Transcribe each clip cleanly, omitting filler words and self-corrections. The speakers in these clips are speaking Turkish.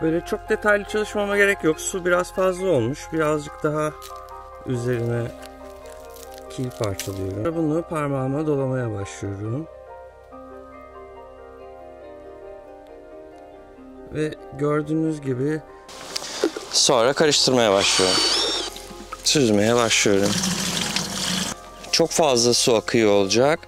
Böyle çok detaylı çalışmama gerek yok. Su biraz fazla olmuş. Birazcık daha üzerine kil parçalıyorum. Bunu parmağıma dolamaya başlıyorum. Ve gördüğünüz gibi sonra karıştırmaya başlıyorum. Süzmeye başlıyorum. Çok fazla su akıyor olacak.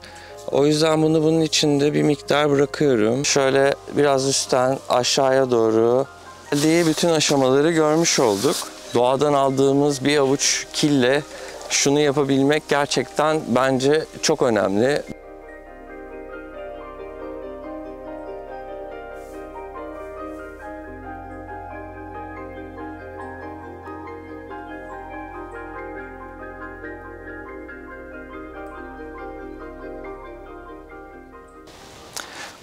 O yüzden bunu bunun içinde bir miktar bırakıyorum. Şöyle biraz üstten aşağıya doğru geldiği bütün aşamaları görmüş olduk. Doğadan aldığımız bir avuç kille şunu yapabilmek gerçekten bence çok önemli.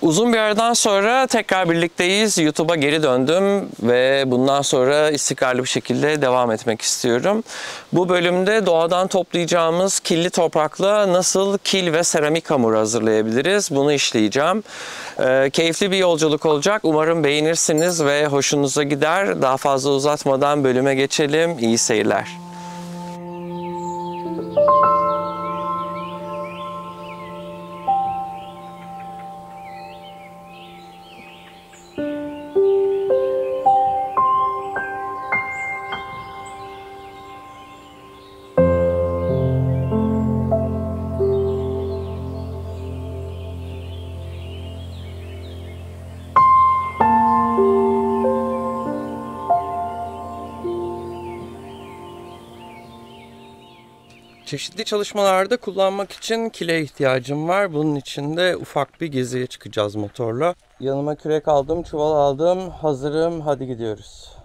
Uzun bir aradan sonra tekrar birlikteyiz. YouTube'a geri döndüm ve bundan sonra istikrarlı bir şekilde devam etmek istiyorum. Bu bölümde doğadan toplayacağımız killi toprakla nasıl kil ve seramik hamur hazırlayabiliriz bunu işleyeceğim. Keyifli bir yolculuk olacak. Umarım beğenirsiniz ve hoşunuza gider. Daha fazla uzatmadan bölüme geçelim. İyi seyirler. Çeşitli çalışmalarda kullanmak için kile ihtiyacım var. Bunun için de ufak bir geziye çıkacağız motorla. Yanıma kürek aldım, çuval aldım. Hazırım. Hadi gidiyoruz.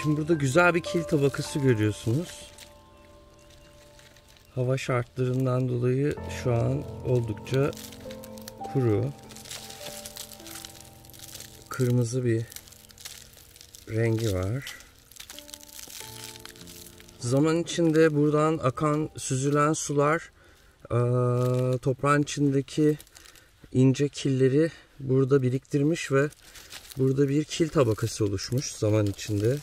Şimdi burada güzel bir kil tabakası görüyorsunuz. Hava şartlarından dolayı şu an oldukça kuru. Kırmızı bir rengi var. Zaman içinde buradan akan, süzülen sular toprağın içindeki ince killeri burada biriktirmiş ve burada bir kil tabakası oluşmuş zaman içinde.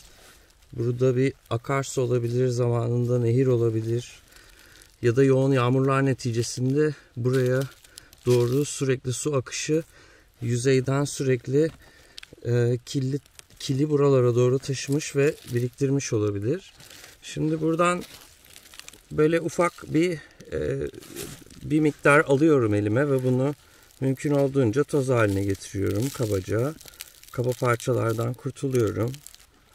Burada bir akarsu olabilir, zamanında nehir olabilir ya da yoğun yağmurlar neticesinde buraya doğru sürekli su akışı yüzeyden sürekli kili buralara doğru taşımış ve biriktirmiş olabilir. Şimdi buradan böyle ufak bir miktar alıyorum elime ve bunu mümkün olduğunca toz haline getiriyorum kabaca. Kaba parçalardan kurtuluyorum.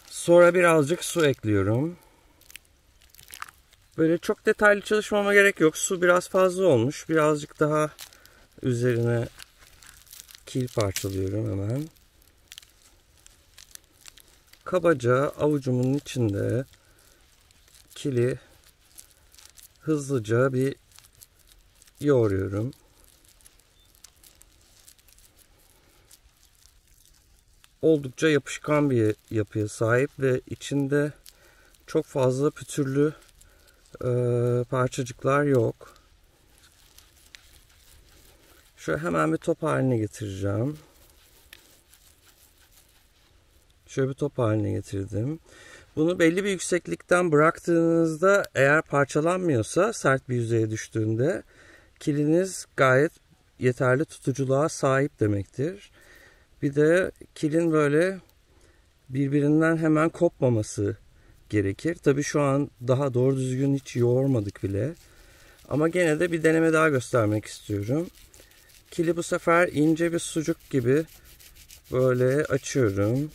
Sonra birazcık su ekliyorum. Böyle çok detaylı çalışmama gerek yok. Su biraz fazla olmuş. Birazcık daha üzerine kil parçalıyorum hemen. Kabaca avucumun içinde kili hızlıca bir yoğuruyorum. Oldukça yapışkan bir yapıya sahip ve içinde çok fazla pütürlü parçacıklar yok. Şöyle hemen bir top haline getireceğim. Şöyle bir top haline getirdim. Bunu belli bir yükseklikten bıraktığınızda eğer parçalanmıyorsa sert bir yüzeye düştüğünde kiliniz gayet yeterli tutuculuğa sahip demektir. Bir de kilin böyle birbirinden hemen kopmaması gerekir. Tabii şu an daha doğru düzgün hiç yoğurmadık bile. Ama gene de bir deneme daha göstermek istiyorum. Kili bu sefer ince bir sucuk gibi böyle açıyorum.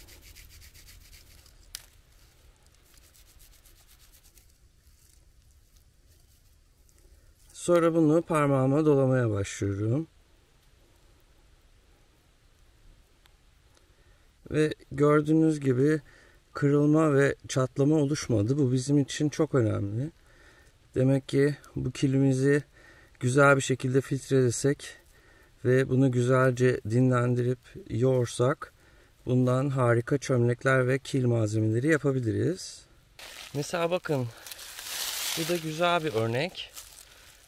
Sonra bunu parmağıma dolamaya başlıyorum. Ve gördüğünüz gibi kırılma ve çatlama oluşmadı. Bu bizim için çok önemli. Demek ki bu kilimizi güzel bir şekilde filtrelesek ve bunu güzelce dinlendirip yoğursak bundan harika çömlekler ve kil malzemeleri yapabiliriz. Mesela bakın, bu da güzel bir örnek.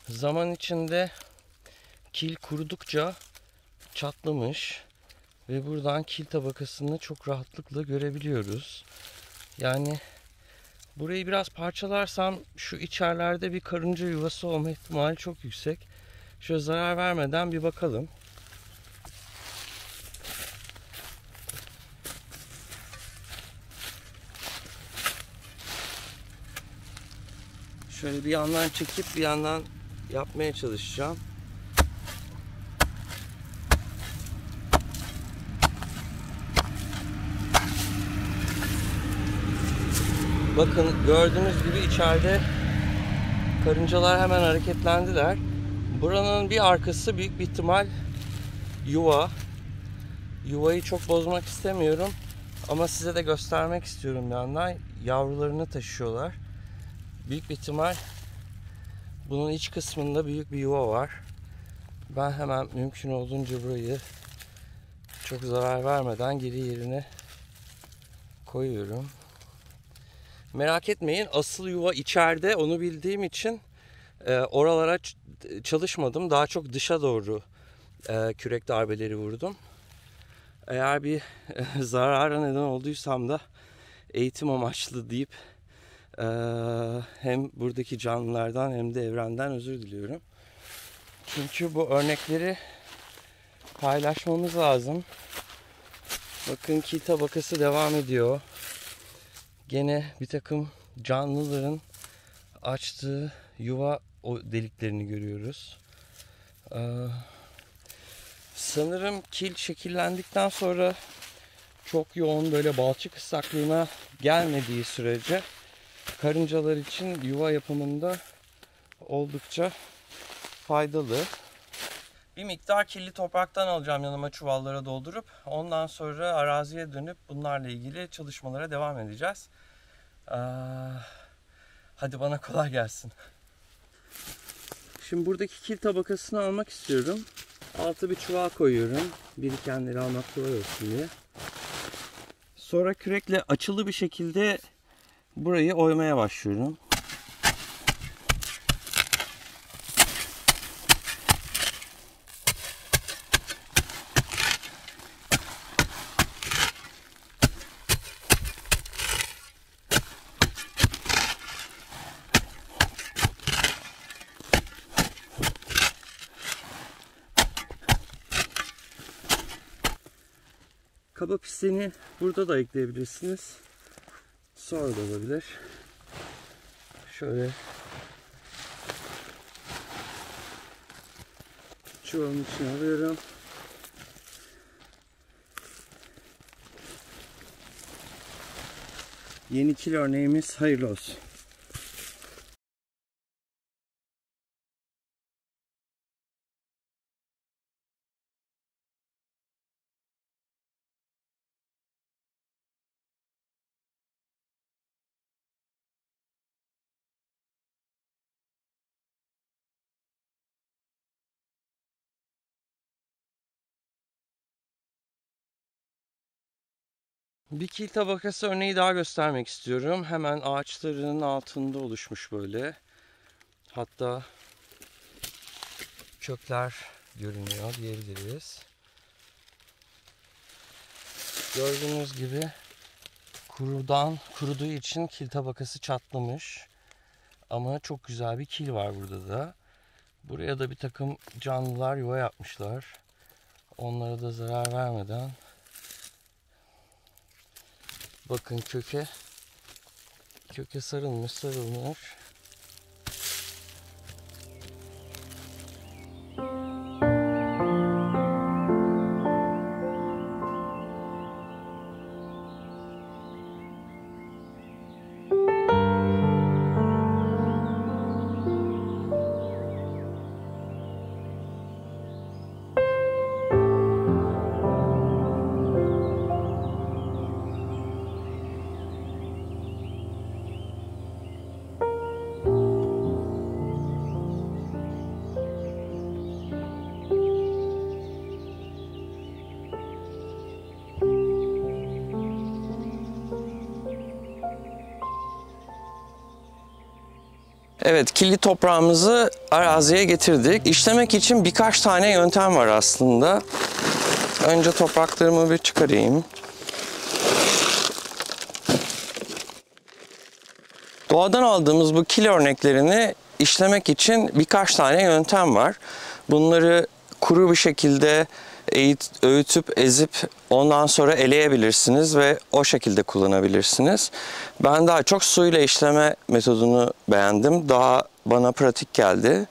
Zaman içinde kil kurudukça çatlamış ve buradan kil tabakasını çok rahatlıkla görebiliyoruz. Yani burayı biraz parçalarsam şu içerlerde bir karınca yuvası olma ihtimali çok yüksek. Şöyle zarar vermeden bir bakalım. Şöyle bir yandan çekip bir yandan yapmaya çalışacağım. Bakın, gördüğünüz gibi içeride karıncalar hemen hareketlendiler. Buranın bir arkası büyük bir ihtimal yuva. Yuvayı çok bozmak istemiyorum ama size de göstermek istiyorum bir yandan. Yavrularını taşıyorlar. Büyük bir ihtimal bunun iç kısmında büyük bir yuva var. Ben hemen mümkün olduğunca burayı çok zarar vermeden geri yerine koyuyorum. Merak etmeyin, asıl yuva içeride, onu bildiğim için oralara çalışmadım. Daha çok dışa doğru kürek darbeleri vurdum. Eğer bir zarara neden olduysam da eğitim amaçlı deyip hem buradaki canlılardan hem de evrenden özür diliyorum. Çünkü bu örnekleri paylaşmamız lazım. Bakın, kil tabakası devam ediyor. Gene bir takım canlıların açtığı yuva deliklerini görüyoruz. Sanırım kil şekillendikten sonra çok yoğun böyle balçık ıslaklığına gelmediği sürece karıncalar için yuva yapımında oldukça faydalı. Bir miktar kirli topraktan alacağım yanıma çuvallara doldurup ondan sonra araziye dönüp bunlarla ilgili çalışmalara devam edeceğiz. Hadi bana kolay gelsin. Şimdi buradaki kil tabakasını almak istiyorum. Altı bir çuval koyuyorum. Birikenleri almak kolay olsun diye. Sonra kürekle açılı bir şekilde burayı oymaya başlıyorum. Kaba pisliğini burada da ekleyebilirsiniz. Sonra da olabilir. Şöyle çuvalın içine alıyorum. Yeni kil örneğimiz hayırlı olsun. Bir kil tabakası örneği daha göstermek istiyorum. Hemen ağaçların altında oluşmuş böyle. Hatta kökler görünüyor diyebiliriz. Gördüğünüz gibi kuruduğu için kil tabakası çatlamış. Ama çok güzel bir kil var burada da. Buraya da bir takım canlılar yuva yapmışlar. Onlara da zarar vermeden. Bakın köke sarılmış. Evet, killi toprağımızı araziye getirdik. İşlemek için birkaç tane yöntem var aslında. Önce topraklarımı bir çıkarayım. Doğadan aldığımız bu kil örneklerini işlemek için birkaç tane yöntem var. Bunları kuru bir şekilde öğütüp ezip ondan sonra eleyebilirsiniz ve o şekilde kullanabilirsiniz. Ben daha çok suyla işleme metodunu beğendim. Daha bana pratik geldi.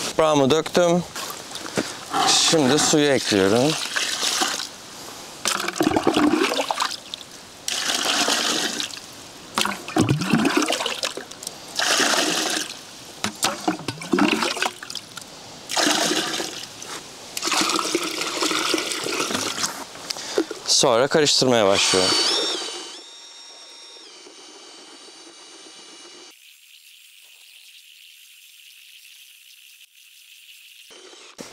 Toprağımı döktüm. Şimdi suyu ekliyorum. Sonra karıştırmaya başlıyorum.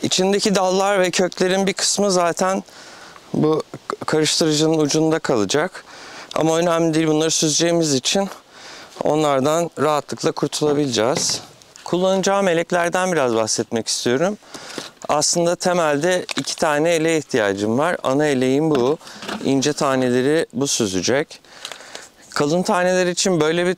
İçindeki dallar ve köklerin bir kısmı zaten bu karıştırıcının ucunda kalacak. Ama önemli değil, bunları süzeceğimiz için onlardan rahatlıkla kurtulabileceğiz. Kullanacağım eleklerden biraz bahsetmek istiyorum. Aslında temelde 2 tane eleğe ihtiyacım var. Ana eleğim bu. İnce taneleri bu süzecek. Kalın taneler için böyle bir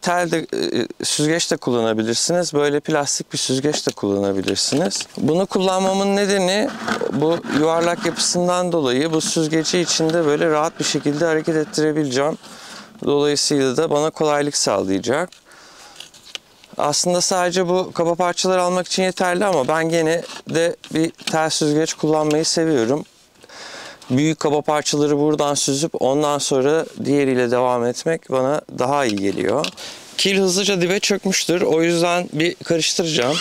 süzgeç de kullanabilirsiniz. Böyle plastik bir süzgeç de kullanabilirsiniz. Bunu kullanmamın nedeni bu yuvarlak yapısından dolayı bu süzgeci içinde böyle rahat bir şekilde hareket ettirebileceğim. Dolayısıyla da bana kolaylık sağlayacak. Aslında sadece bu kaba parçaları almak için yeterli ama ben gene de bir tel süzgeç kullanmayı seviyorum. Büyük kaba parçaları buradan süzüp ondan sonra diğeriyle devam etmek bana daha iyi geliyor. Kil hızlıca dibe çökmüştür. O yüzden bir karıştıracağım.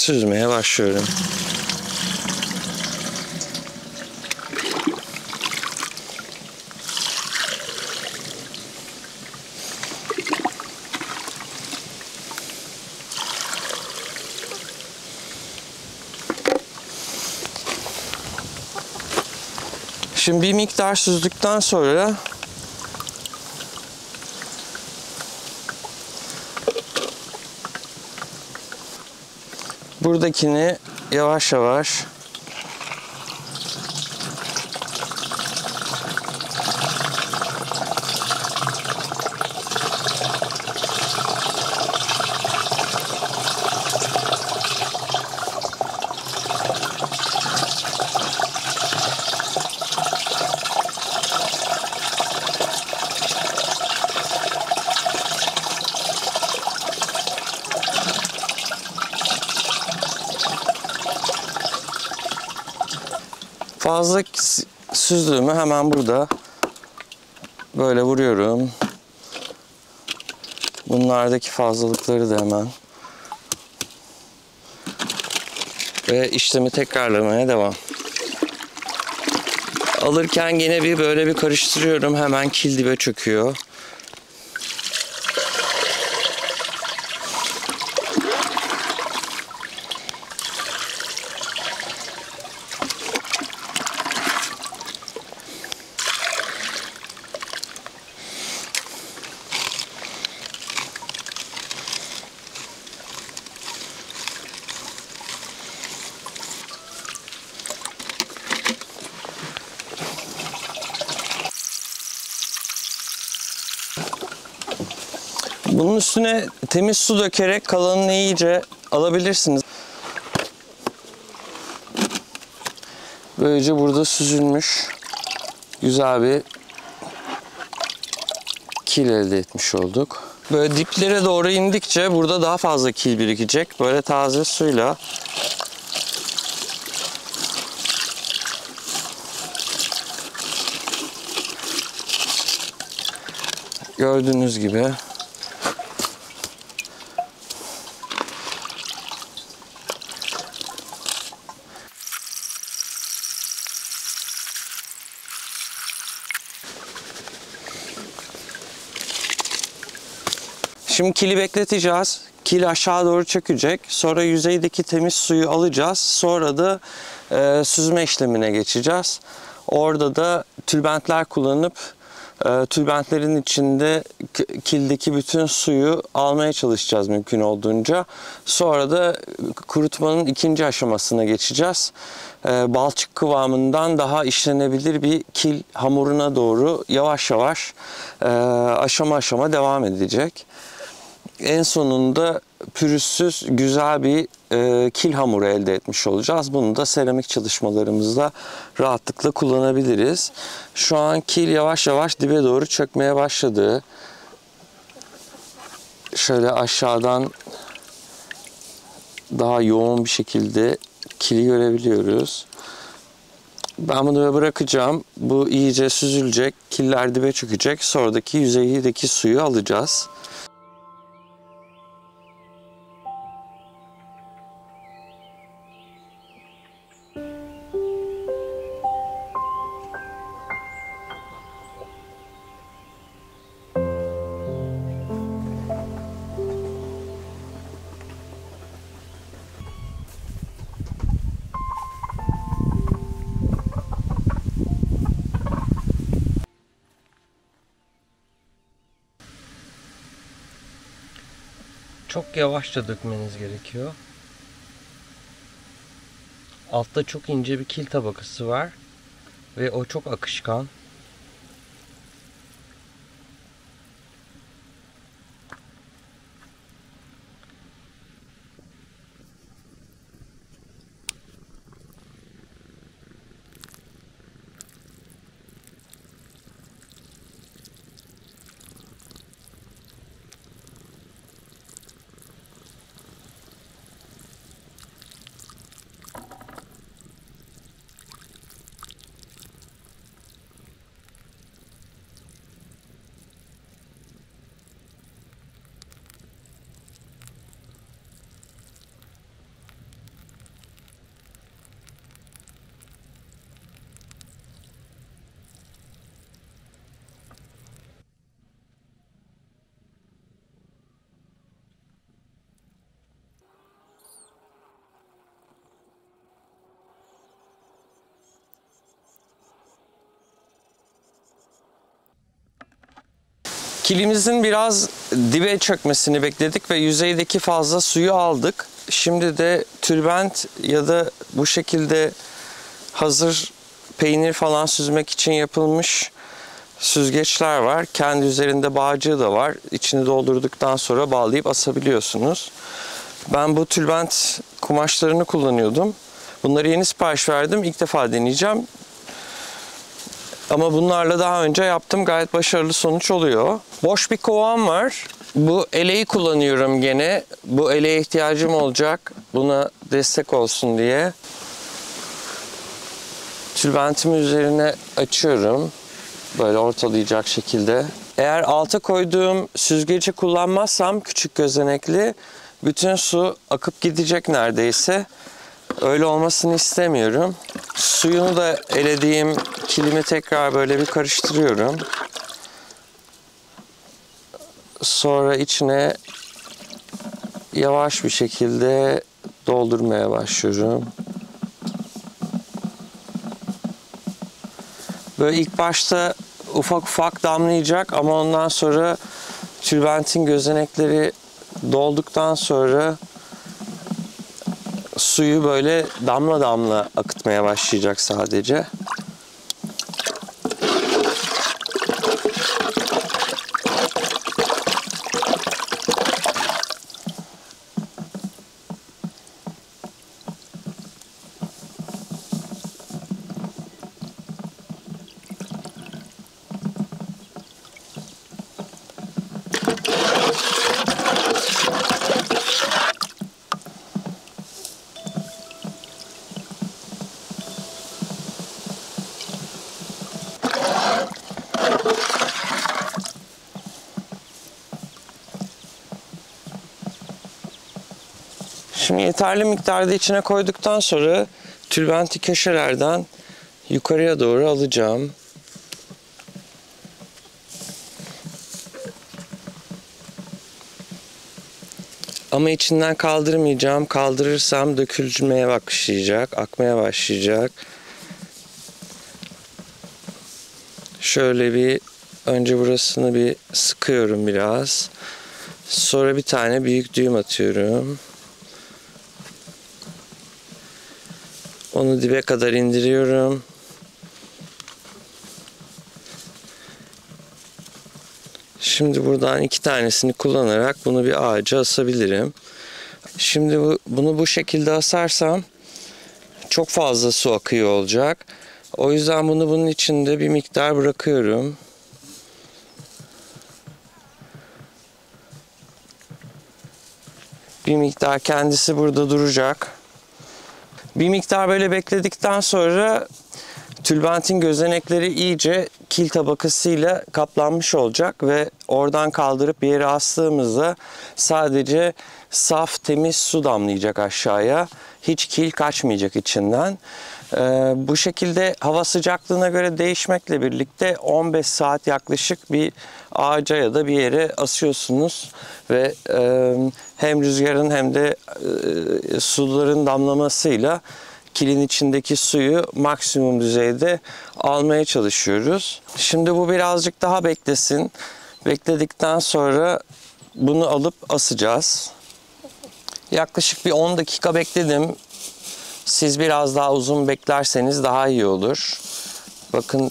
süzmeye başlıyorum. Şimdi bir miktar süzdükten sonra buradakini yavaş yavaş fazla süzdüğümü hemen burada böyle vuruyorum. Bunlardaki fazlalıkları da hemen ve işlemi tekrarlamaya devam. Alırken yine böyle bir karıştırıyorum. Hemen kil dibe çöküyor. Bunun üstüne temiz su dökerek kalanını iyice alabilirsiniz. Böylece burada süzülmüş güzel bir kil elde etmiş olduk. Böyle diplere doğru indikçe burada daha fazla kil birikecek. Böyle taze suyla gördüğünüz gibi şimdi kili bekleteceğiz. Kil aşağı doğru çökecek. Sonra yüzeydeki temiz suyu alacağız. Sonra da süzme işlemine geçeceğiz. Orada da tülbentler kullanıp tülbentlerin içinde kildeki bütün suyu almaya çalışacağız mümkün olduğunca. Sonra da kurutmanın ikinci aşamasına geçeceğiz. Balçık kıvamından daha işlenebilir bir kil hamuruna doğru yavaş yavaş aşama aşama devam edecek. En sonunda pürüzsüz güzel bir kil hamuru elde etmiş olacağız. Bunu da seramik çalışmalarımızda rahatlıkla kullanabiliriz. Şu an kil yavaş yavaş dibe doğru çökmeye başladı. Şöyle aşağıdan daha yoğun bir şekilde kili görebiliyoruz. Ben bunu bırakacağım. Bu iyice süzülecek. Killer dibe çökecek. Sonraki yüzeydeki suyu alacağız. Çok yavaşça dökmeniz gerekiyor. Altta çok ince bir kil tabakası var ve o çok akışkan. Kilimizin biraz dibe çökmesini bekledik ve yüzeydeki fazla suyu aldık. Şimdi de tülbent ya da bu şekilde hazır peynir falan süzmek için yapılmış süzgeçler var. Kendi üzerinde bağcığı da var. İçini doldurduktan sonra bağlayıp asabiliyorsunuz. Ben bu tülbent kumaşlarını kullanıyordum. Bunları yeni sipariş verdim. İlk defa deneyeceğim. Ama bunlarla daha önce yaptım. Gayet başarılı sonuç oluyor. Boş bir kovam var. Bu eleği kullanıyorum gene. Bu eleğe ihtiyacım olacak. Buna destek olsun diye. Tülbentimi üzerine açıyorum. Böyle ortalayacak şekilde. Eğer alta koyduğum süzgeci kullanmazsam küçük gözenekli bütün su akıp gidecek neredeyse. Öyle olmasını istemiyorum. Suyunu da elediğim kilimi tekrar böyle bir karıştırıyorum. Sonra içine yavaş bir şekilde doldurmaya başlıyorum. Böyle ilk başta ufak ufak damlayacak ama ondan sonra tülbentin gözenekleri dolduktan sonra suyu böyle damla damla akıtmaya başlayacak sadece. Şimdi yeterli miktarda içine koyduktan sonra tülbenti köşelerden yukarıya doğru alacağım. Ama içinden kaldırmayacağım. Kaldırırsam dökülmeye başlayacak, akmaya başlayacak. Şöyle bir önce burasını bir sıkıyorum biraz. Sonra bir tane büyük düğüm atıyorum. Onu dibe kadar indiriyorum. Şimdi buradan 2 tanesini kullanarak bunu bir ağaca asabilirim. Şimdi bunu bu şekilde asarsam çok fazla su akıyor olacak. O yüzden bunu bunun içinde bir miktar bırakıyorum. Bir miktar kendisi burada duracak. Bir miktar böyle bekledikten sonra tülbentin gözenekleri iyice kil tabakasıyla kaplanmış olacak ve oradan kaldırıp bir yere astığımızda sadece saf temiz su damlayacak aşağıya. Hiç kil kaçmayacak içinden. Bu şekilde hava sıcaklığına göre değişmekle birlikte 15 saat yaklaşık bir ağaca ya da bir yere asıyorsunuz ve hem rüzgarın hem de suların damlamasıyla kilin içindeki suyu maksimum düzeyde almaya çalışıyoruz. Şimdi bu birazcık daha beklesin. Bekledikten sonra bunu alıp asacağız. Yaklaşık bir 10 dakika bekledim. Siz biraz daha uzun beklerseniz daha iyi olur. Bakın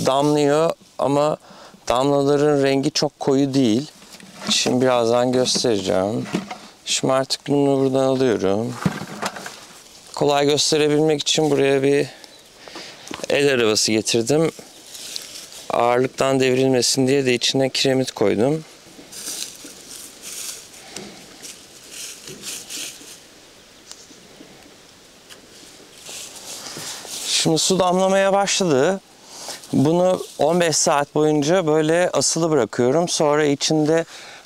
damlıyor ama damlaların rengi çok koyu değil. Şimdi birazdan göstereceğim. Şimdi artık bunu buradan alıyorum. Kolay gösterebilmek için buraya bir el arabası getirdim. Ağırlıktan devrilmesin diye de içine kiremit koydum. Şimdi su damlamaya başladı. Bunu 15 saat boyunca böyle asılı bırakıyorum. Sonra içinde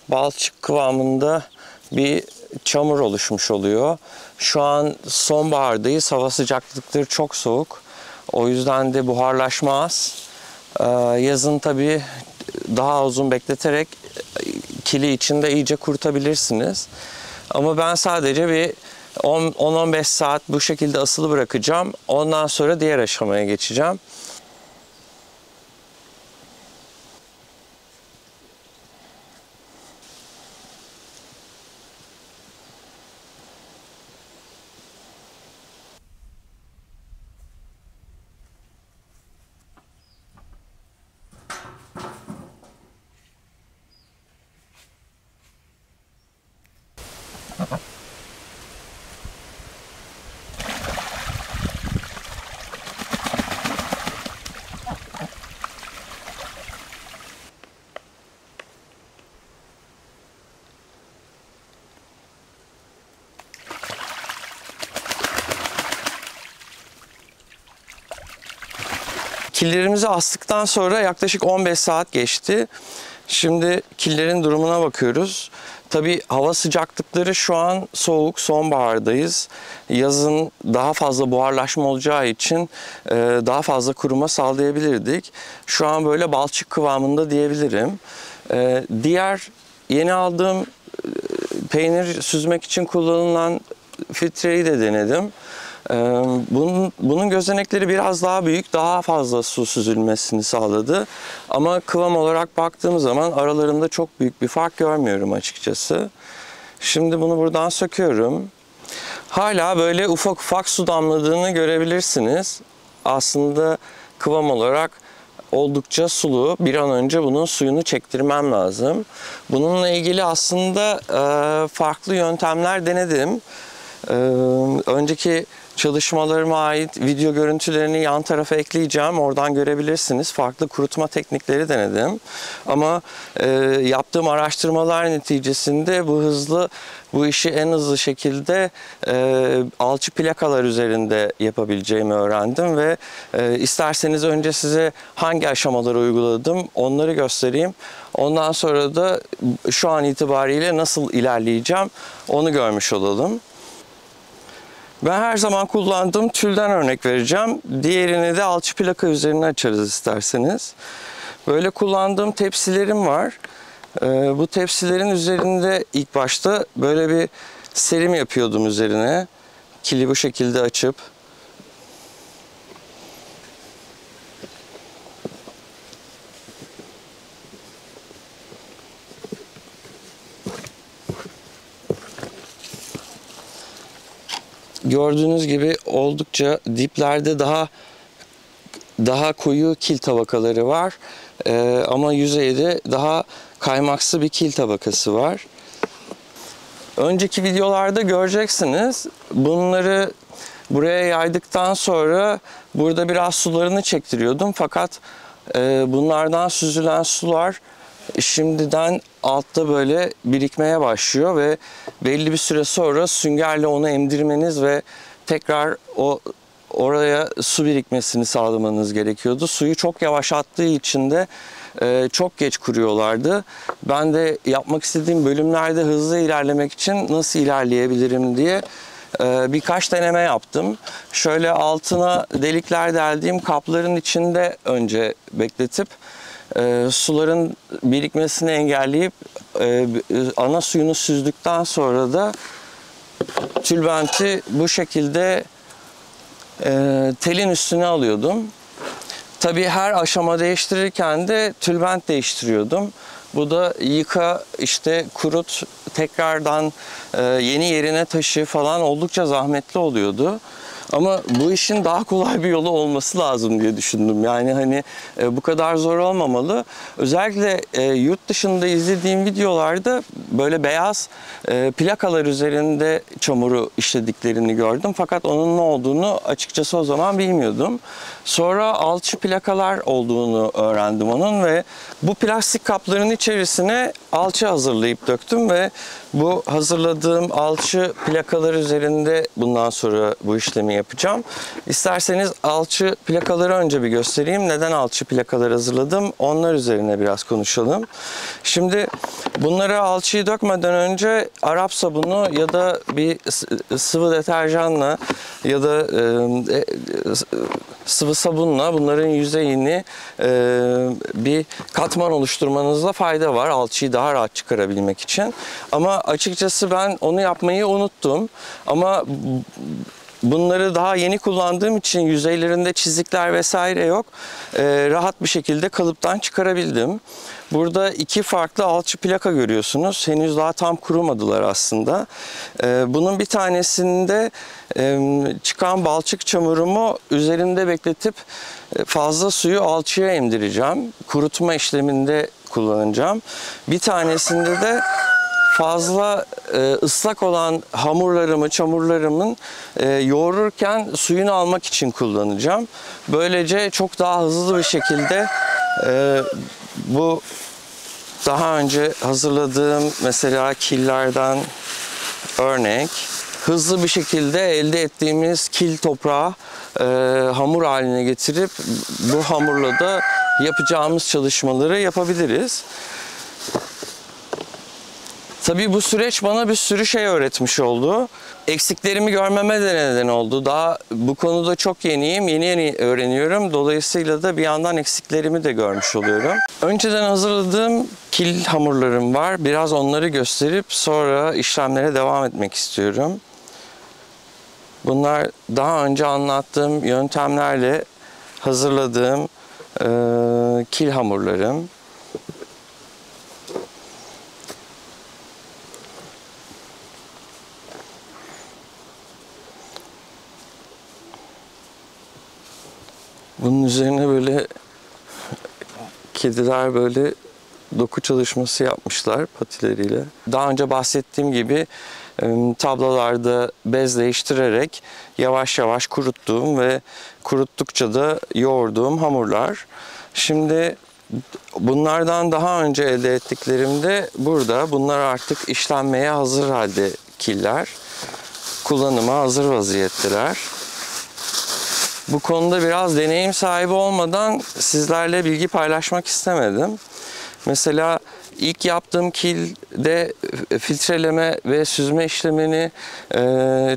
balçık kıvamında bir çamur oluşmuş oluyor. Şu an sonbahardayız. Hava sıcaklıkları çok soğuk. O yüzden de buharlaşma az. Yazın tabii daha uzun bekleterek kili içinde iyice kurutabilirsiniz. Ama ben sadece bir 10-15 saat bu şekilde asılı bırakacağım. Ondan sonra diğer aşamaya geçeceğim. Killerimizi astıktan sonra yaklaşık 15 saat geçti. Şimdi killerin durumuna bakıyoruz. Tabii hava sıcaklıkları şu an soğuk, sonbahardayız. Yazın daha fazla buharlaşma olacağı için daha fazla kuruma sağlayabilirdik. Şu an böyle balçık kıvamında diyebilirim. Diğer yeni aldığım peynir süzmek için kullanılan filtreyi de denedim. Bunun gözenekleri biraz daha büyük, daha fazla su süzülmesini sağladı. Ama kıvam olarak baktığım zaman aralarında çok büyük bir fark görmüyorum açıkçası. Şimdi bunu buradan söküyorum. Hala böyle ufak ufak su damladığını görebilirsiniz. Aslında kıvam olarak oldukça sulu. Bir an önce bunun suyunu çektirmem lazım. Bununla ilgili aslında farklı yöntemler denedim. Önceki çalışmalarıma ait video görüntülerini yan tarafa ekleyeceğim. Oradan görebilirsiniz. Farklı kurutma teknikleri denedim. Ama yaptığım araştırmalar neticesinde bu işi en hızlı şekilde alçı plakalar üzerinde yapabileceğimi öğrendim ve isterseniz önce size hangi aşamaları uyguladım onları göstereyim. Ondan sonra da şu an itibariyle nasıl ilerleyeceğim onu görmüş olalım. Ben her zaman kullandığım tülden örnek vereceğim. Diğerini de alçı plaka üzerine açarız isterseniz. Böyle kullandığım tepsilerim var. Bu tepsilerin üzerinde ilk başta böyle bir serim yapıyordum üzerine. Kili bu şekilde açıp. Gördüğünüz gibi oldukça diplerde daha koyu kil tabakaları var. Ama yüzeyde daha kaymaksı bir kil tabakası var. Önceki videolarda göreceksiniz. Bunları buraya yaydıktan sonra burada biraz sularını çektiriyordum. Fakat bunlardan süzülen sular şimdiden altta böyle birikmeye başlıyor ve belli bir süre sonra süngerle onu emdirmeniz ve tekrar oraya su birikmesini sağlamanız gerekiyordu. Suyu çok yavaş attığı için de çok geç kuruyorlardı. Ben de yapmak istediğim bölümlerde hızlı ilerlemek için nasıl ilerleyebilirim diye birkaç deneme yaptım. Şöyle altına delikler deldiğim kapların içinde önce bekletip suların birikmesini engelleyip ana suyunu süzdükten sonra da tülbenti bu şekilde telin üstüne alıyordum. Tabii her aşama değiştirirken de tülbent değiştiriyordum. Bu da yıka, işte kurut, tekrardan yeni yerine taşı falan oldukça zahmetli oluyordu. Ama bu işin daha kolay bir yolu olması lazım diye düşündüm. Yani hani bu kadar zor olmamalı. Özellikle yurt dışında izlediğim videolarda böyle beyaz plakalar üzerinde çamuru işlediklerini gördüm. Fakat onun ne olduğunu açıkçası o zaman bilmiyordum. Sonra alçı plakalar olduğunu öğrendim onun ve bu plastik kapların içerisine alçı hazırlayıp döktüm ve bu hazırladığım alçı plakalar üzerinde bundan sonra bu işlemi yapacağım. İsterseniz alçı plakaları önce bir göstereyim. Neden alçı plakalar hazırladım? Onlar üzerine biraz konuşalım. Şimdi bunlara alçıyı dökmeden önce Arap sabunu ya da bir sıvı deterjanla ya da sıvı sabunla bunların yüzeyini bir katman oluşturmanızda fayda var. Alçıyı daha rahat çıkarabilmek için. Ama açıkçası ben onu yapmayı unuttum. Ama bunları daha yeni kullandığım için yüzeylerinde çizikler vesaire yok. Rahat bir şekilde kalıptan çıkarabildim. Burada iki farklı alçı plaka görüyorsunuz. Henüz daha tam kurumadılar aslında. Bunun bir tanesinde çıkan balçık çamurumu üzerinde bekletip fazla suyu alçıya emdireceğim. Kurutma işleminde kullanacağım. Bir tanesinde de fazla ıslak olan hamurlarımı, çamurlarımın yoğururken suyunu almak için kullanacağım. Böylece çok daha hızlı bir şekilde bu daha önce hazırladığım mesela killerden örnek, hızlı bir şekilde elde ettiğimiz kil toprağı hamur haline getirip bu hamurla da yapacağımız çalışmaları yapabiliriz. Tabii bu süreç bana bir sürü şey öğretmiş oldu. Eksiklerimi görmeme de neden oldu. Daha bu konuda çok yeniyim, yeni öğreniyorum. Dolayısıyla da bir yandan eksiklerimi de görmüş oluyorum. Önceden hazırladığım kil hamurlarım var. Biraz onları gösterip sonra işlemlere devam etmek istiyorum. Bunlar daha önce anlattığım yöntemlerle hazırladığım kil hamurlarım. Bunun üzerine böyle kediler böyle doku çalışması yapmışlar patileriyle. Daha önce bahsettiğim gibi tablalarda bez değiştirerek yavaş yavaş kuruttuğum ve kuruttukça da yoğurduğum hamurlar. Şimdi bunlardan daha önce elde ettiklerimde burada. Bunlar artık işlenmeye hazır halde killer. Kullanıma hazır vaziyetteler. Bu konuda biraz deneyim sahibi olmadan sizlerle bilgi paylaşmak istemedim. Mesela ilk yaptığım kilde filtreleme ve süzme işlemini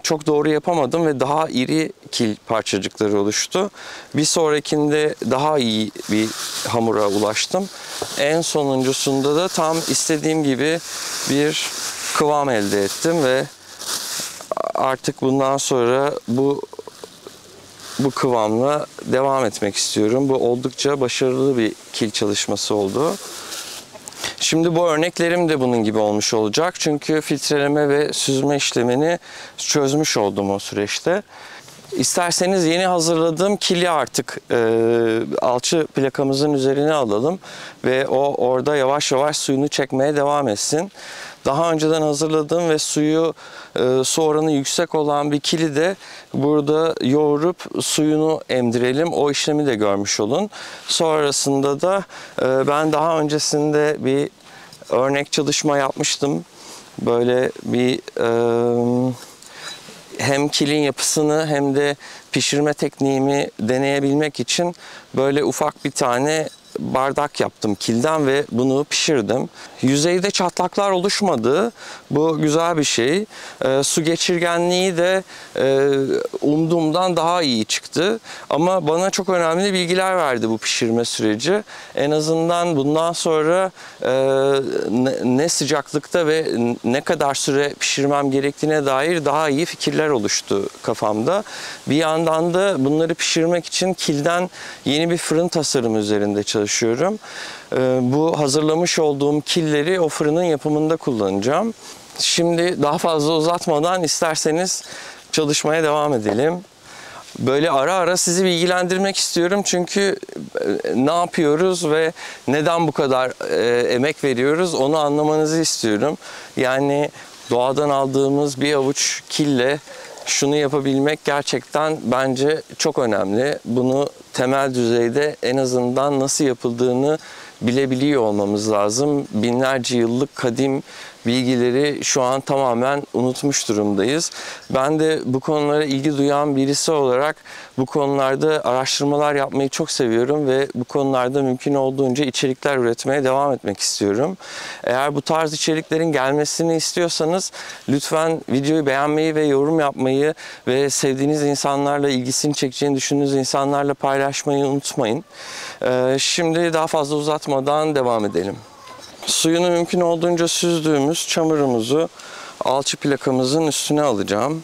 çok doğru yapamadım ve daha iri kil parçacıkları oluştu. Bir sonrakinde daha iyi bir hamura ulaştım. En sonuncusunda da tam istediğim gibi bir kıvam elde ettim ve artık bundan sonra bu kıvamla devam etmek istiyorum. Bu oldukça başarılı bir kil çalışması oldu. Şimdi bu örneklerim de bunun gibi olmuş olacak. Çünkü filtreleme ve süzme işlemini çözmüş oldum o süreçte. İsterseniz yeni hazırladığım kili artık alçı plakamızın üzerine alalım ve o orada yavaş yavaş suyunu çekmeye devam etsin. Daha önceden hazırladığım ve su oranı yüksek olan bir kili de burada yoğurup suyunu emdirelim. O işlemi de görmüş olun. Sonrasında da ben daha öncesinde bir örnek çalışma yapmıştım. Böyle bir hem kilin yapısını hem de pişirme tekniğimi deneyebilmek için böyle ufak bir tane bardak yaptım kilden ve bunu pişirdim. Yüzeyde çatlaklar oluşmadı. Bu güzel bir şey. Su geçirgenliği de umduğumdan daha iyi çıktı. Ama bana çok önemli bilgiler verdi bu pişirme süreci. En azından bundan sonra ne sıcaklıkta ve ne kadar süre pişirmem gerektiğine dair daha iyi fikirler oluştu kafamda. Bir yandan da bunları pişirmek için kilden yeni bir fırın tasarımı üzerinde çalışıyorum. Bu hazırlamış olduğum killeri o fırının yapımında kullanacağım. Şimdi daha fazla uzatmadan isterseniz çalışmaya devam edelim. Böyle ara ara sizi bilgilendirmek istiyorum çünkü ne yapıyoruz ve neden bu kadar emek veriyoruz onu anlamanızı istiyorum. Yani doğadan aldığımız bir avuç kille şunu yapabilmek gerçekten bence çok önemli. Bunu temel düzeyde en azından nasıl yapıldığını bilebiliyor olmamız lazım. Binlerce yıllık kadim bilgileri şu an tamamen unutmuş durumdayız. Ben de bu konulara ilgi duyan birisi olarak bu konularda araştırmalar yapmayı çok seviyorum ve bu konularda mümkün olduğunca içerikler üretmeye devam etmek istiyorum. Eğer bu tarz içeriklerin gelmesini istiyorsanız lütfen videoyu beğenmeyi ve yorum yapmayı ve sevdiğiniz insanlarla, ilgisini çekeceğini düşündüğünüz insanlarla paylaşmayı unutmayın. Şimdi daha fazla uzatmadan devam edelim. Suyunu mümkün olduğunca süzdüğümüz çamurumuzu alçı plakamızın üstüne alacağım.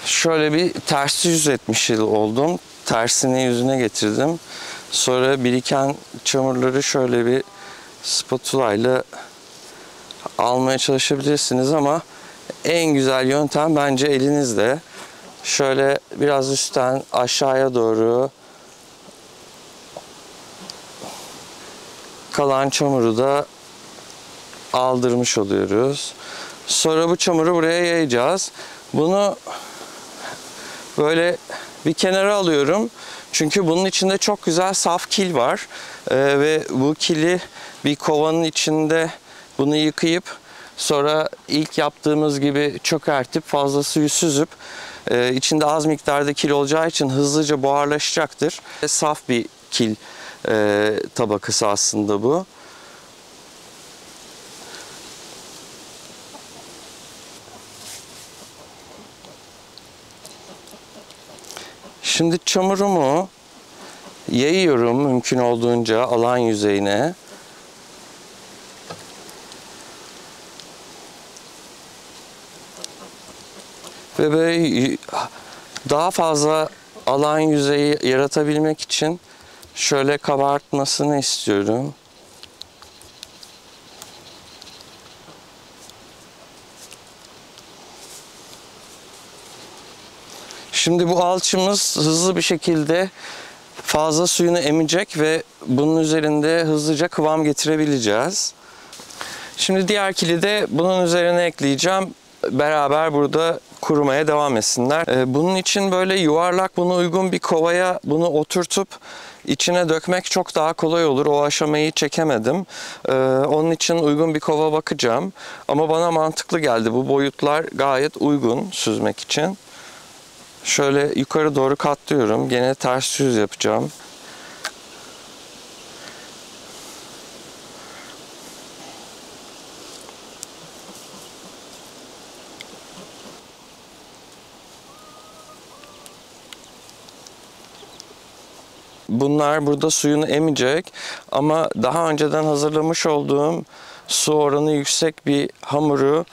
Şöyle bir ters yüz etmiş oldum. Tersini yüzüne getirdim. Sonra biriken çamurları şöyle bir spatula ile almaya çalışabilirsiniz ama en güzel yöntem bence elinizle. Şöyle biraz üstten aşağıya doğru kalan çamuru da aldırmış oluyoruz. Sonra bu çamuru buraya yayacağız. Bunu böyle bir kenara alıyorum. Çünkü bunun içinde çok güzel saf kil var. Ve bu kili bir kovanın içinde bunu yıkayıp sonra ilk yaptığımız gibi çökertip fazla suyu süzüp içinde az miktarda kil olacağı için hızlıca buharlaşacaktır. Saf bir kil tabakası aslında bu. Şimdi çamurumu yayıyorum mümkün olduğunca alan yüzeyine. Ve böyle daha fazla alan yüzeyi yaratabilmek için şöyle kabartmasını istiyorum. Şimdi bu alçımız hızlı bir şekilde fazla suyunu emecek ve bunun üzerinde hızlıca kıvam getirebileceğiz. Şimdi diğer kili de bunun üzerine ekleyeceğim. Beraber burada kurumaya devam etsinler. Bunun için böyle yuvarlak, buna uygun bir kovaya bunu oturtup içine dökmek çok daha kolay olur. O aşamayı çekemedim. Onun için uygun bir kova bakacağım. Ama bana mantıklı geldi. Bu boyutlar gayet uygun süzmek için. Şöyle yukarı doğru katlıyorum. Gene ters yüz yapacağım. Bunlar burada suyunu emecek ama daha önceden hazırlamış olduğum su oranı yüksek bir hamuru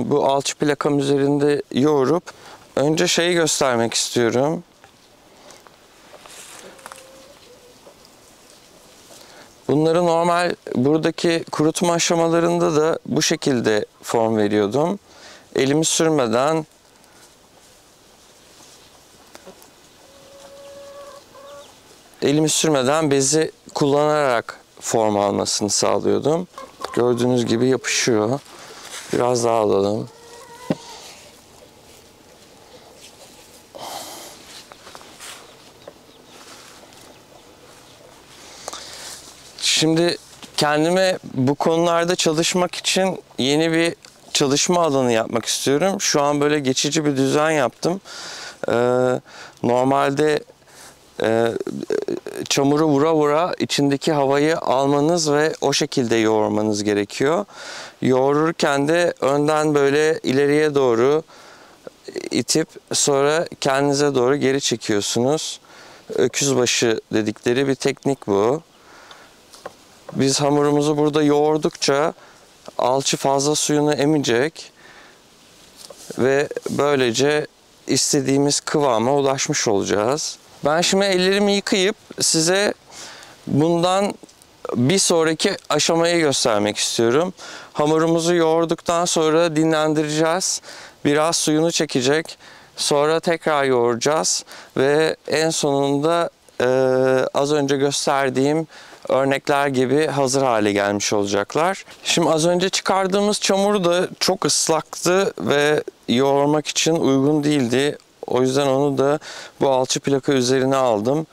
bu alçı plakam üzerinde yoğurup önce şeyi göstermek istiyorum. Bunları normal buradaki kurutma aşamalarında da bu şekilde form veriyordum. Elimi sürmeden bezi kullanarak form almasını sağlıyordum. Gördüğünüz gibi yapışıyor. Biraz daha alalım. Şimdi kendime bu konularda çalışmak için yeni bir çalışma alanı yapmak istiyorum. Şu an böyle geçici bir düzen yaptım. Normalde çamuru vura vura içindeki havayı almanız ve o şekilde yoğurmanız gerekiyor. Yoğururken de önden böyle ileriye doğru itip sonra kendinize doğru geri çekiyorsunuz. Öküzbaşı dedikleri bir teknik bu. Biz hamurumuzu burada yoğurdukça alçı fazla suyunu emecek ve böylece istediğimiz kıvama ulaşmış olacağız. Ben şimdi ellerimi yıkayıp size bundan bir sonraki aşamayı göstermek istiyorum. Hamurumuzu yoğurduktan sonra dinlendireceğiz. Biraz suyunu çekecek. Sonra tekrar yoğuracağız ve en sonunda az önce gösterdiğim örnekler gibi hazır hale gelmiş olacaklar. Şimdi az önce çıkardığımız çamur da çok ıslaktı ve yoğurmak için uygun değildi. O yüzden onu da bu alçı plaka üzerine aldım.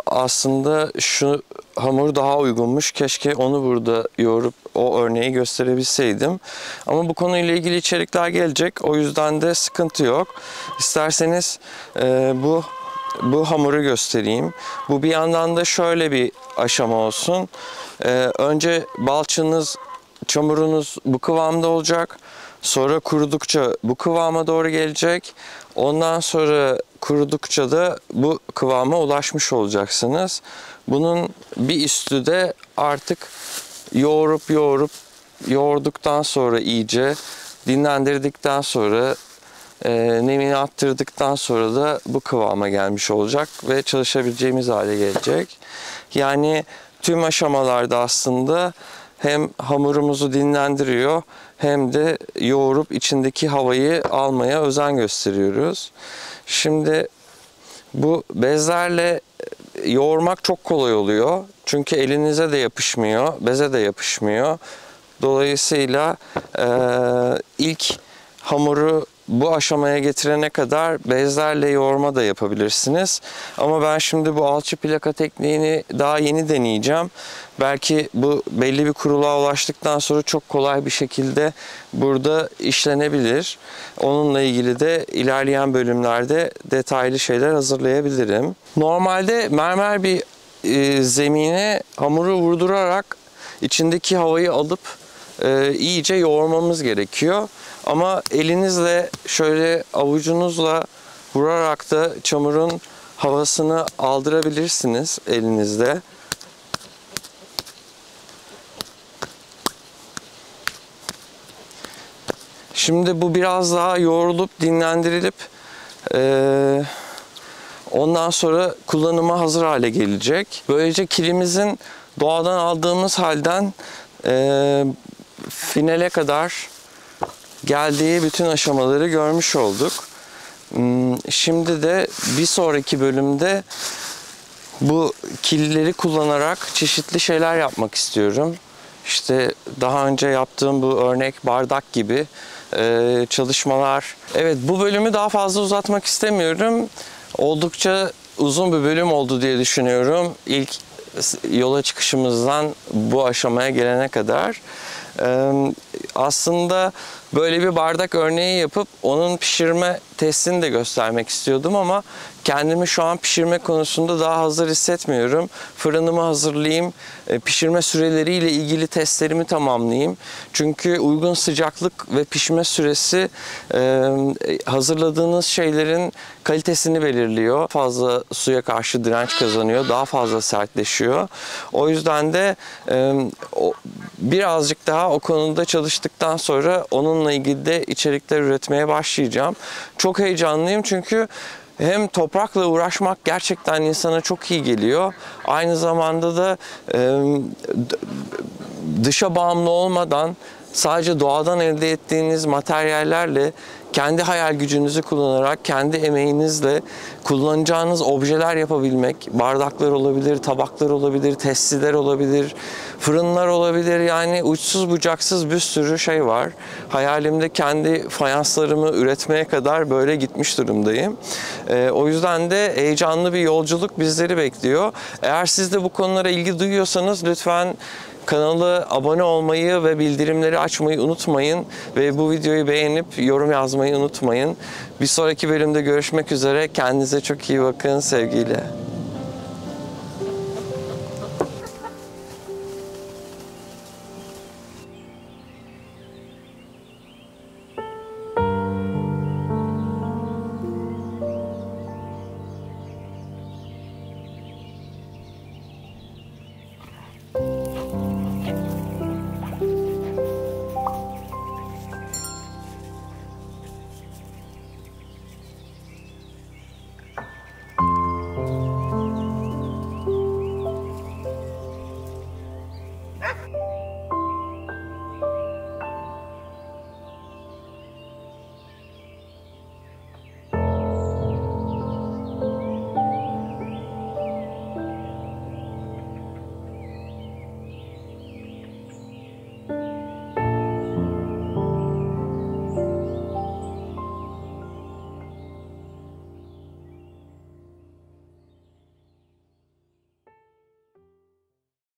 Aslında şu hamur daha uygunmuş. Keşke onu burada yoğurup o örneği gösterebilseydim. Ama bu konuyla ilgili içerikler gelecek. O yüzden de sıkıntı yok. İsterseniz bu hamuru göstereyim. Bu bir yandan da şöyle bir aşama olsun. Önce balçınız, çamurunuz bu kıvamda olacak. Sonra kurudukça bu kıvama doğru gelecek. Ondan sonra kurudukça da bu kıvama ulaşmış olacaksınız. Bunun bir üstü de artık yoğurduktan sonra iyice dinlendirdikten sonra nemini attırdıktan sonra da bu kıvama gelmiş olacak ve çalışabileceğimiz hale gelecek. Yani tüm aşamalarda aslında hem hamurumuzu dinlendiriyor hem de yoğurup içindeki havayı almaya özen gösteriyoruz. Şimdi bu bezlerle yoğurmak çok kolay oluyor. Çünkü elinize de yapışmıyor, beze de yapışmıyor. Dolayısıyla ilk hamuru bu aşamaya getirene kadar bezlerle yoğurma da yapabilirsiniz. Ama ben şimdi bu alçı plaka tekniğini daha yeni deneyeceğim. Belki bu belli bir kuruluğa ulaştıktan sonra çok kolay bir şekilde burada işlenebilir. Onunla ilgili de ilerleyen bölümlerde detaylı şeyler hazırlayabilirim. Normalde mermer bir zemine hamuru vurdurarak içindeki havayı alıp iyice yoğurmamız gerekiyor. Ama elinizle şöyle avucunuzla vurarak da çamurun havasını aldırabilirsiniz elinizde. Şimdi bu biraz daha yoğrulup dinlendirilip ondan sonra kullanıma hazır hale gelecek. Böylece kilimizin doğadan aldığımız halden finale kadar geldiği bütün aşamaları görmüş olduk. Şimdi de bir sonraki bölümde bu killeri kullanarak çeşitli şeyler yapmak istiyorum. İşte daha önce yaptığım bu örnek bardak gibi çalışmalar. Evet, bu bölümü daha fazla uzatmak istemiyorum. Oldukça uzun bir bölüm oldu diye düşünüyorum. İlk yola çıkışımızdan bu aşamaya gelene kadar. Aslında böyle bir bardak örneği yapıp onun pişirme testini de göstermek istiyordum ama kendimi şu an pişirme konusunda daha hazır hissetmiyorum. Fırınımı hazırlayayım, pişirme süreleriyle ilgili testlerimi tamamlayayım. Çünkü uygun sıcaklık ve pişme süresi hazırladığınız şeylerin kalitesini belirliyor. Fazla suya karşı direnç kazanıyor, daha fazla sertleşiyor. O yüzden de birazcık daha o konuda çalıştıktan sonra onunla ilgili de içerikler üretmeye başlayacağım. Çok heyecanlıyım çünkü hem toprakla uğraşmak gerçekten insana çok iyi geliyor. Aynı zamanda da dışa bağımlı olmadan sadece doğadan elde ettiğiniz materyallerle kendi hayal gücünüzü kullanarak, kendi emeğinizle kullanacağınız objeler yapabilmek, bardaklar olabilir, tabaklar olabilir, testiler olabilir, fırınlar olabilir, yani uçsuz bucaksız bir sürü şey var. Hayalimde kendi fayanslarımı üretmeye kadar böyle gitmiş durumdayım. O yüzden de heyecanlı bir yolculuk bizleri bekliyor. Eğer siz de bu konulara ilgi duyuyorsanız lütfen kanala abone olmayı ve bildirimleri açmayı unutmayın ve bu videoyu beğenip yorum yazmayı unutmayın. Bir sonraki bölümde görüşmek üzere. Kendinize çok iyi bakın. Sevgiyle.